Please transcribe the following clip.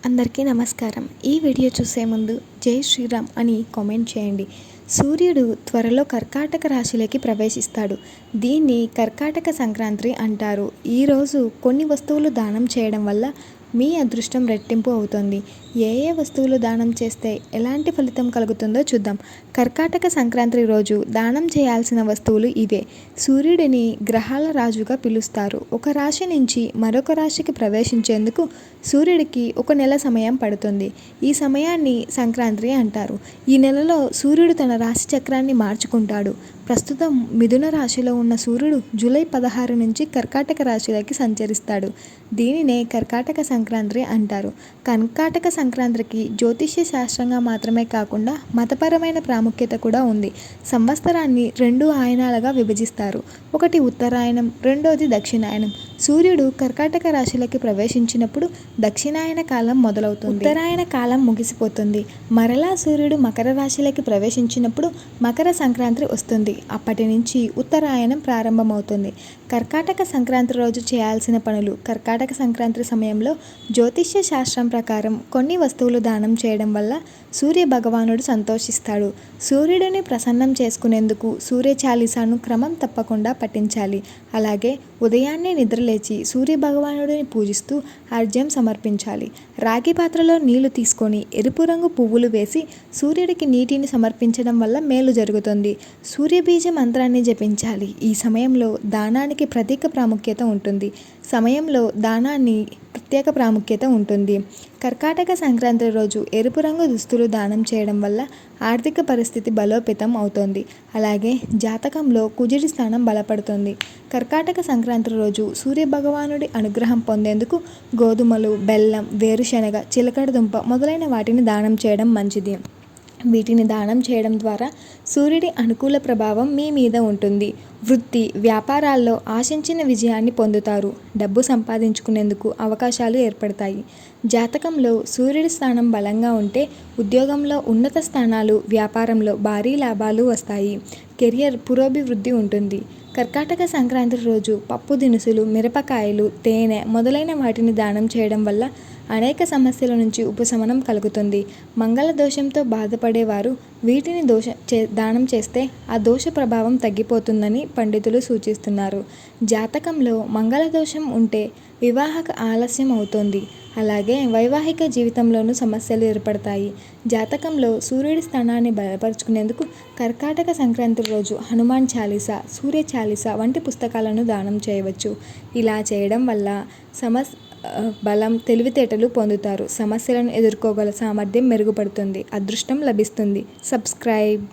అందరికీ నమస్కారం. ఈ వీడియో చూసే ముందు జై శ్రీరామ్ అని కామెంట్ చేయండి. సూర్యుడు త్వరలో కర్కాటక రాశిలోకి ప్రవేశిస్తాడు. దీన్ని కర్కాటక సంక్రాంతి అంటారు. ఈరోజు కొన్ని వస్తువులు దానం చేయడం వల్ల మీ అదృష్టం రెట్టింపు అవుతుంది. ఏ ఏ వస్తువులు దానం చేస్తే ఎలాంటి ఫలితం కలుగుతుందో చూద్దాం. కర్కాటక సంక్రాంతి రోజు దానం చేయాల్సిన వస్తువులు ఇవే. సూర్యుడిని గ్రహాల రాజుగా పిలుస్తారు. ఒక రాశి నుంచి మరొక రాశికి ప్రవేశించేందుకు సూర్యుడికి ఒక నెల సమయం పడుతుంది. ఈ సమయాన్ని సంక్రాంతి అంటారు. ఈ నెలలో సూర్యుడు తన రాశి చక్రాన్ని మార్చుకుంటాడు. ప్రస్తుతం మిథున రాశిలో ఉన్న సూర్యుడు జూలై 16 నుంచి కర్కాటక రాశిలోకి సంచరిస్తాడు. దీనినే కర్కాటక సంక్రాంతి అంటారు. కర్కాటక సంక్రాంతికి జ్యోతిష్య శాస్త్రంగా మాత్రమే కాకుండా మతపరమైన ప్రాముఖ్యత కూడా ఉంది. సంవత్సరాన్ని 2 ఆయనాలుగా విభజిస్తారు. ఒకటి ఉత్తరాయణం, రెండోది దక్షిణాయనం. సూర్యుడు కర్కాటక రాశిలోకి ప్రవేశించినప్పుడు దక్షిణాయన కాలం మొదలవుతుంది. ఉత్తరాయణ కాలం ముగిసిపోతుంది. మరలా సూర్యుడు మకర రాశిలోకి ప్రవేశించినప్పుడు మకర సంక్రాంతి వస్తుంది. అప్పటి నుంచి ఉత్తరాయణం ప్రారంభమవుతుంది. కర్కాటక సంక్రాంతి రోజు చేయాల్సిన పనులు. కర్కాటక సంక్రాంతి సమయంలో జ్యోతిష్య శాస్త్రం ప్రకారం కొన్ని వస్తువులు దానం చేయడం వల్ల సూర్య భగవానుడు సంతోషిస్తాడు. సూర్యుడిని ప్రసన్నం చేసుకునేందుకు సూర్య చాలీసాను క్రమం తప్పకుండా పఠించాలి. అలాగే ఉదయాన్నే నిద్రలేచి సూర్య భగవానుడిని పూజిస్తూ అర్ఘ్యం సమర్పించాలి. రాగి పాత్రలో నీళ్లు తీసుకొని ఎరుపు రంగు పువ్వులు వేసి సూర్యుడికి నీటిని సమర్పించడం వల్ల మేలు జరుగుతుంది. సూర్యబీజ మంత్రాన్ని జపించాలి. ఈ సమయంలో దానానికి ప్రత్యేక ప్రాముఖ్యత ఉంటుంది. కర్కాటక సంక్రాంతి రోజు ఎరుపు రంగు దుస్తులు దానం చేయడం వల్ల ఆర్థిక పరిస్థితి బలోపేతం అవుతుంది. అలాగే జాతకంలో కుజుడి స్థానం బలపడుతుంది. కర్కాటక సంక్రాంతి రోజు సూర్య భగవానుడి అనుగ్రహం పొందేందుకు గోధుమలు, బెల్లం, వేరుశనగ, చిలకడదుంప మొదలైన వాటిని దానం చేయడం మంచిది. వీటిని దానం చేయడం ద్వారా సూర్యుడి అనుకూల ప్రభావం మీ మీద ఉంటుంది. వృత్తి, వ్యాపారాల్లో ఆశించిన విజయాన్ని పొందుతారు. డబ్బు సంపాదించుకునేందుకు అవకాశాలు ఏర్పడతాయి. జాతకంలో సూర్యుడి స్థానం బలంగా ఉంటే ఉద్యోగంలో ఉన్నత స్థానాలు, వ్యాపారంలో భారీ లాభాలు వస్తాయి. కెరియర్ పురోభివృద్ధి ఉంటుంది. కర్కాటక సంక్రాంతి రోజు పప్పు దినుసులు, మిరపకాయలు, తేనె మొదలైన వాటిని దానం చేయడం వల్ల అనేక సమస్యల నుంచి ఉపశమనం కలుగుతుంది. మంగళ దోషంతో బాధపడేవారు వీటిని దానం చేస్తే ఆ దోష ప్రభావం తగ్గిపోతుందని పండితులు సూచిస్తున్నారు. జాతకంలో మంగళ దోషం ఉంటే వివాహక ఆలస్యం అవుతుంది. అలాగే వైవాహిక జీవితంలోనూ సమస్యలు ఏర్పడతాయి. జాతకంలో సూర్యుడి స్థానాన్ని బలపరుచుకునేందుకు కర్కాటక సంక్రాంతి రోజు హనుమాన్ చాలీసా, సూర్య చాలీసా వంటి పుస్తకాలను దానం చేయవచ్చు. ఇలా చేయడం వల్ల బలం, తెలివితేటలు పొందుతారు. సమస్యలను ఎదుర్కోగల సామర్థ్యం మెరుగుపడుతుంది. అదృష్టం లభిస్తుంది. సబ్స్క్రైబ్.